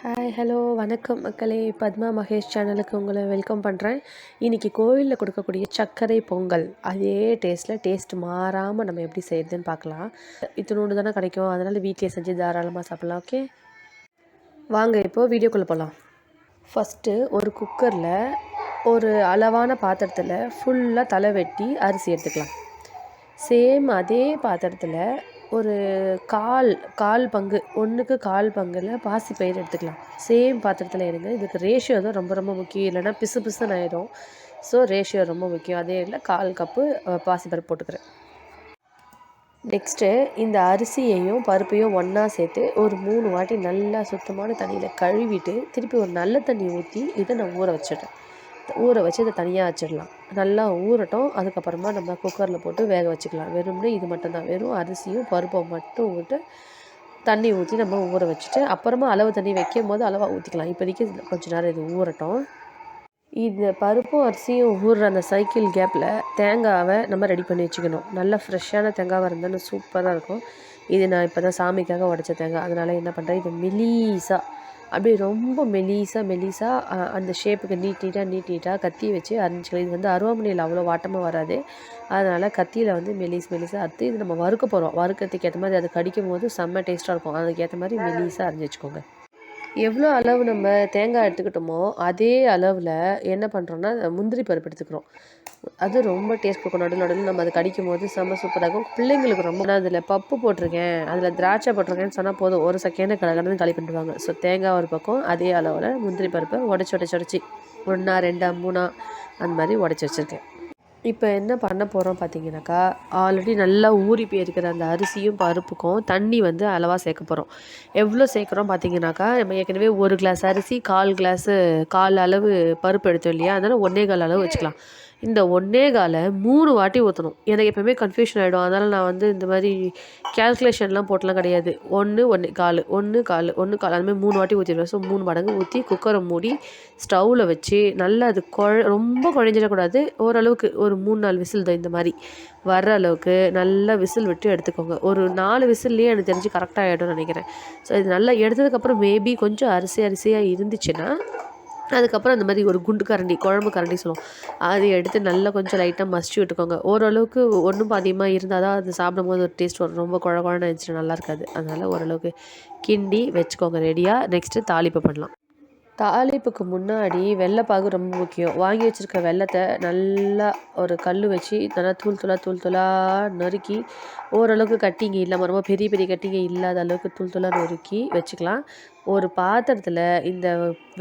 Hi hello வணக்கம் மக்களே. பத்மா மகேஷ் சேனலுக்கு உங்களை வெல்கம் பண்ணுறேன். இன்றைக்கி கோவிலில் கொடுக்கக்கூடிய சர்க்கரை பொங்கல் அதே டேஸ்ட் மாறாமல் நம்ம எப்படி செய்கிறதுன்னு பார்க்கலாம். இத்தினோண்டு தானே கிடைக்கும், அதனால் வீட்டிலே செஞ்சு தாராளமாக சாப்பிட்லாம். ஓகே, வாங்க இப்போது வீடியோக்குள்ளே போகலாம். ஃபஸ்ட்டு ஒரு குக்கரில் ஒரு அளவான பாத்திரத்தில் ஃபுல்லாக தலை வெட்டி அரிசி எடுத்துக்கலாம். சேம் அதே பாத்திரத்தில் ஒரு கால் பங்கு, ஒன்றுக்கு கால் பங்கில் பாசிப்பயிறு எடுத்துக்கலாம். சேம் பாத்திரத்தில் எடுங்க. இதுக்கு ரேஷியோ தான் ரொம்ப ரொம்ப முக்கியம், இல்லைனா பிசு பிசுன்னு ஆயிடும். ஸோ ரேஷியோ ரொம்ப முக்கியம். அதே இல்லை, 1/4 கப்பு பாசிப்பருப்பு போட்டுக்கிறேன். நெக்ஸ்ட்டு இந்த அரிசியையும் பருப்பையும் ஒன்றா சேர்த்து ஒரு 3 வாட்டி நல்லா சுத்தமான தண்ணியில் கழுவிட்டு திருப்பி ஒரு நல்ல தண்ணி ஊற்றி இதை நான் ஊற வச்சிடுறேன். ஊற வச்சு இதை தனியாக வச்சிடலாம். நல்லா ஊறட்டும். அதுக்கப்புறமா நம்ம குக்கரில் போட்டு வேக வச்சுக்கலாம். வெறும்னே இது மட்டும்தான், வெறும் அரிசியும் பருப்பை மட்டும் விட்டு தண்ணி ஊற்றி நம்ம ஊற வச்சுட்டு அப்புறமா அளவு தண்ணி வைக்கும் போது அளவாக ஊற்றிக்கலாம். இப்போதைக்கு கொஞ்சம் நேரம் இது ஊறட்டும். இந்த பருப்பும் அரிசியும் ஊறுற அந்த சைக்கிள் கேப்பில் தேங்காவை நம்ம ரெடி பண்ணி வச்சுக்கணும். நல்லா ஃப்ரெஷ்ஷான தேங்காவாக இருந்தாலும் சூப்பராக இருக்கும். இது நான் இப்போ தான் சாமிக்காக உடைச்ச தேங்காய், அதனால் என்ன பண்ணுறேன், இது மெலீஸாக அப்படியே ரொம்ப மெலீஸாக அந்த ஷேப்புக்கு நீட்டாக கத்தி வச்சு அரிஞ்சிக்கலாம். இது வந்து அருவாமனையில் அவ்வளோ வாட்டமாக வராது, அதனால் கத்தியில் வந்து மெலீஸாக அறுத்து இது நம்ம வறுக்க போகிறோம். வறுக்கிறதுக்கு ஏற்ற மாதிரி அது கடிக்கும் போது செம்ம டேஸ்ட்டாக இருக்கும். அதுக்கேற்ற மாதிரி மெலீஸாக அரிஞ்சு வச்சுக்கோங்க. எவ்வளோ அளவு நம்ம தேங்காய் எடுத்துக்கிட்டோமோ அதே அளவில் என்ன பண்ணுறோன்னா முந்திரி பருப்பு எடுத்துக்கிறோம். அது ரொம்ப டேஸ்ட் கொடுக்கும். நடுவில் நம்ம அதை கடிக்கும் போது செம்ம சூப்பராக இருக்கும். பிள்ளைங்களுக்கு ரொம்ப, நான் அதில் பப்பு போட்டிருக்கேன், அதில் திராட்சை போட்டிருக்கேன்னு சொன்னால் போதும், ஒரு செகண்ட் கடகடன்னு களி பண்ணிடுவாங்க. ஸோ தேங்காய் ஒரு பக்கம், அதே அளவில் முந்திரி பருப்பை உடச்சி 1 2 3 அந்த மாதிரி உடச்சி வச்சுருக்கேன். இப்போ என்ன பண்ண போகிறோம் பார்த்தீங்கன்னாக்கா, ஆல்ரெடி நல்லா ஊறி போயிருக்கிற அந்த அரிசியும் பருப்புக்கும் தண்ணி வந்து அளவாக சேர்க்க போகிறோம். எவ்வளோ சேர்க்குறோம் பார்த்தீங்கன்னாக்கா, நம்ம ஏற்கனவே 1 கிளாஸ் அரிசி 1/4 அளவு பருப்பு எடுத்தோம் இல்லையா, அதனால் 1 1/4 அளவு வச்சுக்கலாம். இந்த 1 1/4 3 வாட்டி ஊற்றணும். எனக்கு எப்போவுமே கன்ஃபியூஷன் ஆகிடும், அதனால் நான் வந்து இந்த மாதிரி கேல்குலேஷன்லாம் போட்டலாம் கிடையாது. 1 1 1/4 1 1/4 1 1/4 அதுமாதிரி 3 வாட்டி ஊற்றிடுவேன். ஸோ 3 மடங்கு ஊற்றி குக்கரை மூடி ஸ்டவ்வில் வச்சு நல்லா அது ரொம்ப குழஞ்சிடக்கூடாது, ஓரளவுக்கு ஒரு 3 4 விசில் தான் இந்த மாதிரி வர்ற அளவுக்கு நல்லா விசில் விட்டு எடுத்துக்கோங்க. ஒரு 4 விசில்லையே எனக்கு தெரிஞ்சு கரெக்டாக ஆகிடும்னு நினைக்கிறேன். ஸோ இது நல்லா எடுத்ததுக்கப்புறம் மேபி கொஞ்சம் அரிசியாக இருந்துச்சுன்னா அதுக்கப்புறம் அந்த மாதிரி ஒரு குண்டு கரண்டி, குழம்பு கரண்டி சொல்லுவோம், அதை எடுத்து நல்லா கொஞ்சம் லைட்டாக மசிச்சு விட்டுக்கோங்க. ஓரளவுக்கு ஒன்றும் பாதியமாக இருந்தால் தான் அது சாப்பிடும்போது ஒரு டேஸ்ட் வரும். ரொம்ப குழன்னு இருந்துச்சுன்னா நல்லா இருக்காது. அதனால் ஓரளவுக்கு கிண்டி வச்சுக்கோங்க ரெடியாக. நெக்ஸ்ட்டு தாளிப்பு பண்ணலாம். தாளிப்புக்கு முன்னாடி வெள்ளைப்பாகு ரொம்ப முக்கியம். வாங்கி வச்சுருக்க வெல்லத்தை நல்லா ஒரு கல் வச்சு நல்லா தூள் தூளாக நறுக்கி, ஓரளவுக்கு கட்டிங்க இல்லாமல் ரொம்ப பெரிய பெரிய கட்டிங்க இல்லாத அளவுக்கு தூளாக நறுக்கி வச்சுக்கலாம். ஒரு பாத்திரத்தில் இந்த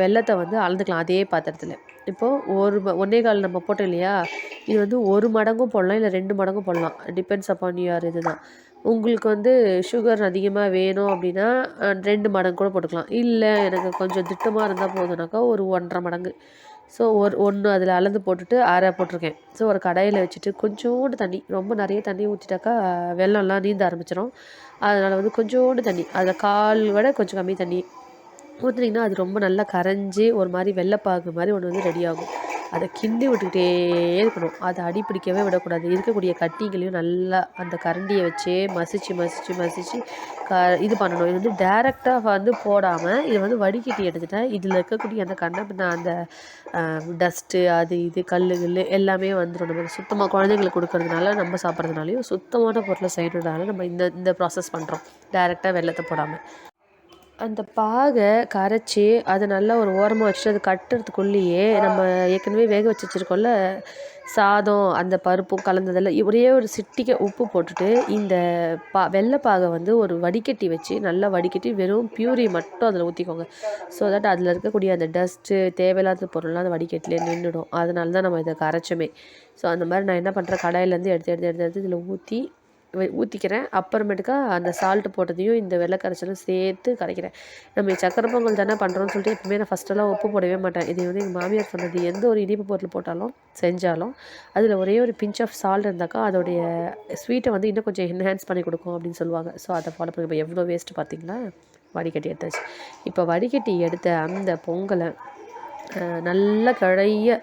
வெல்லத்தை வந்து அளந்துக்கலாம். அதே பாத்திரத்தில் இப்போது 1 1/4 நம்ம போட்டோம் இல்லையா, இது வந்து 1 மடங்கும் போடலாம், இல்லை 2 மடங்கும் போடலாம். டிபெண்ட்ஸ் அப்பான் யுவர் இதுதான். உங்களுக்கு வந்து சுகர் அதிகமாக வேணும் அப்படின்னா 2 மடங்கு கூட போட்டுக்கலாம். இல்லை எனக்கு கொஞ்சம் திட்டமாக இருந்தால் போதுனாக்கா ஒரு 1 1/2 மடங்கு. ஸோ ஒன்று அதில் அளந்து போட்டுட்டு அரை போட்டிருக்கேன். ஸோ ஒரு கடாயில் வச்சுட்டு கொஞ்சோண்டு தண்ணி, ரொம்ப நிறைய தண்ணி ஊற்றிட்டாக்கா வெல்லம்லாம் நீந்த ஆரம்பிச்சிடும். அதனால் வந்து கொஞ்சோண்டு தண்ணி, அதில் 1/4 விட கொஞ்சம் கம்மி தண்ணி ஊற்றுனீங்கன்னா அது ரொம்ப நல்லா கரைஞ்சி ஒரு மாதிரி வெள்ளைப்பாகு மாதிரி ஒன்று வந்து ரெடி ஆகும். அதை கிண்டி விட்டுக்கிட்டே இருக்கணும். அதை அடி பிடிக்கவே விடக்கூடாது. இருக்கக்கூடிய கட்டிங்களையும் நல்லா அந்த கரண்டியை வச்சே மசிச்சு இது பண்ணணும். இது வந்து டைரெக்டாக வந்து போடாமல் இதை வந்து வடிகட்டி எடுத்துட்டேன். இதில் இருக்கக்கூடிய அந்த கண்ணப்பின்ன அந்த டஸ்ட்டு அது இது கல் எல்லாமே வந்துடும். நமக்கு சுத்தமாக குழந்தைங்களுக்கு கொடுக்கறதுனால, நம்ம சாப்பிட்றதுனாலையும் சுத்தமான பொருளை செய்யறதுனால நம்ம இந்த ப்ராசஸ் பண்ணுறோம், டைரெக்டாக வெல்லத்தை போடாமல். அந்த பாகை கரைச்சி அதை நல்லா ஒரு ஓரமாக வச்சுட்டு அது கட்டுறதுக்குள்ளேயே நம்ம ஏற்கனவே வேக வச்சுருக்கோம்ல சாதம், அந்த பருப்பும் கலந்ததில் ஒரே ஒரு சிட்டிகை உப்பு போட்டுட்டு இந்த வெள்ளைப்பாகை வந்து ஒரு வடிகட்டி வச்சு நல்லா வடிகட்டி வெறும் பியூரி மட்டும் அதில் ஊற்றிக்கோங்க. ஸோ தட் அதில் இருக்கக்கூடிய அந்த டஸ்ட்டு தேவையில்லாத பொருள்லாம் அந்த வடிகட்டிலே நின்றுடும். அதனால தான் நம்ம இதை கரைச்சோமே. ஸோ அந்த மாதிரி நான் என்ன பண்ணுறேன், கடாயிலேருந்து எடுத்து இதில் ஊற்றிக்கிறேன். அப்புறமேட்டுக்கா அந்த சால்ட்டு போட்டதையும் இந்த வெள்ளை கரைச்சலும் சேர்த்து கரைக்கிறேன். நம்ம சக்கரை பொங்கல் தானே பண்ணுறோன்னு சொல்லிட்டு எப்பவுமே நான் ஃபஸ்ட்டெல்லாம் உப்பு போடவே மாட்டேன். இது வந்து எங்கள் மாமியார் சொன்னது. எந்த ஒரு இனிப்பு பொருள் போட்டாலும் செஞ்சாலும் அதில் ஒரே ஒரு பிஞ்ச் ஆஃப் சால்ட் இருந்தாக்கா அதோடைய ஸ்வீட்டை வந்து இன்னும் கொஞ்சம் என்ஹான்ஸ் பண்ணி கொடுக்கும் அப்படின்னு சொல்லுவாங்க. ஸோ அதை ஃபாலோ பண்ணி இப்போ எவ்வளோ வேஸ்ட்டு பார்த்தீங்களா. வடிகட்டி எடுத்தாச்சு. இப்போ வடிகட்டி எடுத்த அந்த பொங்கலை நல்லா கழைய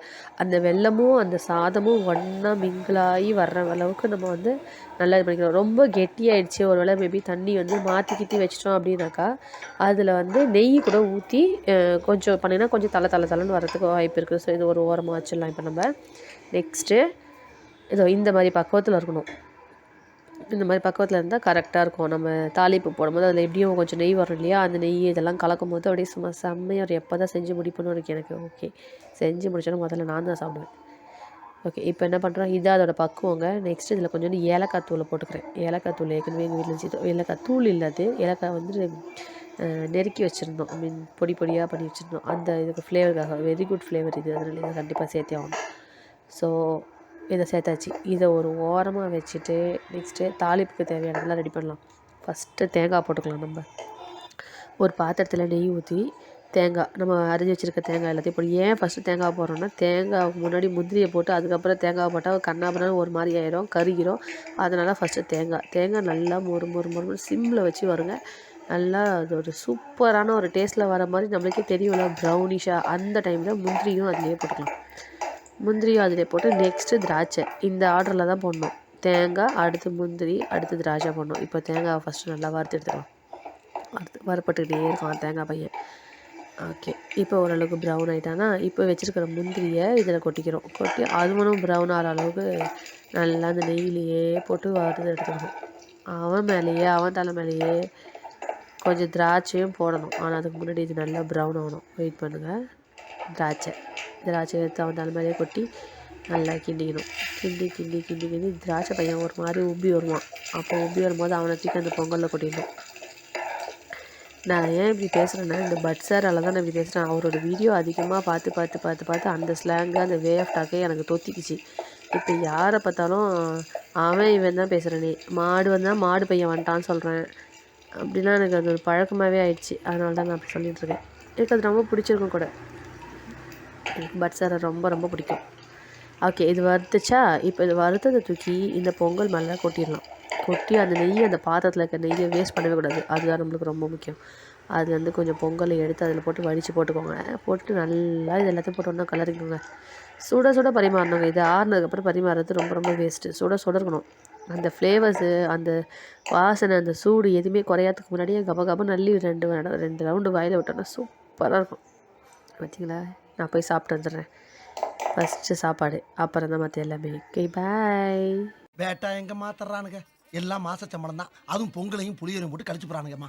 அந்த வெல்லமும் அந்த சாதமும் ஒன்றா மிங்கிளாகி வர்ற அளவுக்கு நம்ம வந்து நல்லா இது பண்ணிக்கணும். ரொம்ப கெட்டியாயிடுச்சு ஒரு வேளை மேபி தண்ணி வந்து மாற்றி கிட்டி வச்சிட்டோம் அப்படின்னாக்கா அதில் வந்து நெய் கூட ஊற்றி கொஞ்சம் பண்ணிங்கன்னா கொஞ்சம் தலை தலைன்னு வரதுக்கு வாய்ப்பு இருக்குது. ஸோ இது ஒரு ஓரமாக வச்சிடலாம். இப்போ நம்ம நெக்ஸ்ட்டு இதோ இந்த மாதிரி பக்குவத்தில் இருக்கணும். இந்த மாதிரி பக்குவத்தில் இருந்தால் கரெக்டாக இருக்கும். நம்ம தாளிப்பு போடும்போது அதில் எப்படியும் கொஞ்சம் நெய் வரும் இல்லையா, அந்த நெய் இதெல்லாம் கலக்கும் போது அப்படியே சும்மா செம்மையாக ஒரு எப்போ தான் செஞ்சு முடிப்பணும்னு இருக்கு எனக்கு. ஓகே, செஞ்சு முடிச்சோன்னா முதல்ல நான் தான் சாப்பிடுவேன். ஓகே, இப்போ என்ன பண்ணுறோம், இதான் அதோட பக்குவங்க. நெக்ஸ்ட் இதில் கொஞ்சோண்டு ஏலக்காய் தூளை போட்டுக்கிறேன். ஏலக்காய் தூள் ஏற்கனவே எங்கள் வீட்டில் இருந்துச்சு. ஏலக்காய் தூள் இல்லை, அது ஏலக்காய் வந்து நெருக்கி வச்சுருந்தோம். ஐ மீன் பொடி பொடியாக பண்ணி வச்சுருந்தோம். அந்த இதுக்கு ஃப்ளேவருக்காக வெரி குட் ஃப்ளேவர் இது, அதனால் இதை கண்டிப்பாக சேர்த்தே ஆகணும். ஸோ இதை சேர்த்தாச்சு. இதை ஒரு ஓரமாக வச்சுட்டு நெக்ஸ்ட்டு தாளிப்புக்கு தேவையானதெல்லாம் ரெடி பண்ணலாம். ஃபஸ்ட்டு தேங்காய் போட்டுக்கலாம். நம்ம ஒரு பாத்திரத்தில் நெய் ஊற்றி தேங்காய் நம்ம அரிஞ்சு வச்சுருக்க தேங்காய் எல்லாத்தையும் போட்டு, ஏன் ஃபஸ்ட்டு தேங்காய் போடுறோன்னா தேங்காய்க்கு முன்னாடி முந்திரியை போட்டு அதுக்கப்புறம் தேங்காய் போட்டால் கண்ணாபின்னு ஒரு மாதிரி ஆயிரும், கருகிரும். அதனால் ஃபஸ்ட்டு தேங்காய் நல்லா மொறு சிம்மில் வச்சு வருங்க. நல்லா அது ஒரு சூப்பரான ஒரு டேஸ்ட்டில் வர மாதிரி நம்மளுக்கே தெரியும்ல, ப்ரௌனிஷாக. அந்த டைமில் முந்திரியும் அதிலே போட்டுக்கலாம். முந்திரியும் அதிலே போட்டு நெக்ஸ்ட்டு திராட்சை இந்த ஆர்டரில் தான் போடணும். தேங்காய், அடுத்து முந்திரி, அடுத்து திராட்சை போடணும். இப்போ தேங்காவை ஃபஸ்ட்டு நல்லா வறுத்து எடுத்துக்கலாம். வறுப்பட்டுக்கிட்டே இருக்கலாம் தேங்காய் பையன். ஓகே, இப்போ ஓரளவுக்கு ப்ரௌன் ஆகிட்டானா இப்போ வச்சுருக்கிற முந்திரியை இதில் கொட்டிக்கிறோம். கொட்டி அதுவனும் ப்ரௌன் ஆகிற அளவுக்கு நல்லா அந்த நெய்யிலேயே போட்டு வறுத்து எடுத்துக்கணும். அவன் தலை மேலேயே கொஞ்சம் திராட்சையும் போடணும். ஆனால் அதுக்கு முன்னாடி இது நல்லா ப்ரௌன் ஆகணும். வெயிட் பண்ணுங்கள். திராட்சை எடுத்து அவன் தலை மேலேயே கொட்டி நல்லா கிண்டிக்கணும். கிண்டி திராட்சை பையன் ஒரு மாதிரி உப்பி வருவான். அப்போ உப்பி வரும்போது அவனை தூக்கி அந்த பொங்கலில் கொட்டிடணும். நான் ஏன் இப்படி பேசுகிறேன்னா, இந்த பட் சாரால் தான் நான் இப்படி பேசுகிறேன். அவரோட வீடியோ அதிகமாக பார்த்து அந்த ஸ்லாங்கு, அந்த வே ஆஃப் டாக்கே எனக்கு தொத்திக்கிச்சு. இப்போ யாரை பார்த்தாலும் அவன் இவன் தான் பேசுகிறேனே. மாடு வந்தால் மாடு பையன் வந்துட்டான்னு சொல்கிறேன். அப்படின்னா எனக்கு அது ஒரு பழக்கமாகவே ஆயிடுச்சு. அதனால தான் நான் அப்படி சொல்லிகிட்ருக்கேன். எனக்கு அது ரொம்ப பிடிச்சிருக்கும் கூட. எனக்கு பட் சாரை ரொம்ப பிடிக்கும். ஓகே, இது வறுத்துச்சா? இப்போ இது வறுத்ததை தூக்கி இந்த பொங்கல் மேலே கொட்டிடலாம். கொட்டி அந்த நெய் அந்த பாத்திரத்தில் இருக்க நெய்யை வேஸ்ட் பண்ணவே கூடாது. அதுதான் நம்மளுக்கு ரொம்ப முக்கியம். அதுலேருந்து கொஞ்சம் பொங்கலை எடுத்து அதில் போட்டு வடித்து போட்டுக்கோங்க. போட்டு நல்லா இது எல்லாத்தையும் போட்டு ஒன்றா கலரிக்கோங்க. சுட பரிமாறணுங்க. இது ஆறுனதுக்கப்புறம் பரிமாறுறது ரொம்ப வேஸ்ட்டு. சுட இருக்கணும். அந்த ஃப்ளேவர்ஸு, அந்த வாசனை, அந்த சூடு எதுவுமே குறையாதுக்கு முன்னாடியே கபன்னு அள்ளி 2 ரவுண்டு வாயில் விட்டோன்னா சூப்பராக இருக்கும். பார்த்தீங்களா? நான் போய் சாப்பிட்டு வந்துடுறேன். ஃபஸ்ட்டு சாப்பாடு, அப்புறம் தான் மற்ற எல்லாமே. ஓகே, பாய். பேட்டா எங்க மாத்துறானுங்க? எல்லாம் மாச சம்பளம் தான். அதுவும் பொங்கலையும் புளியரையும் போட்டு கழிச்சு போறானுங்கம்மா.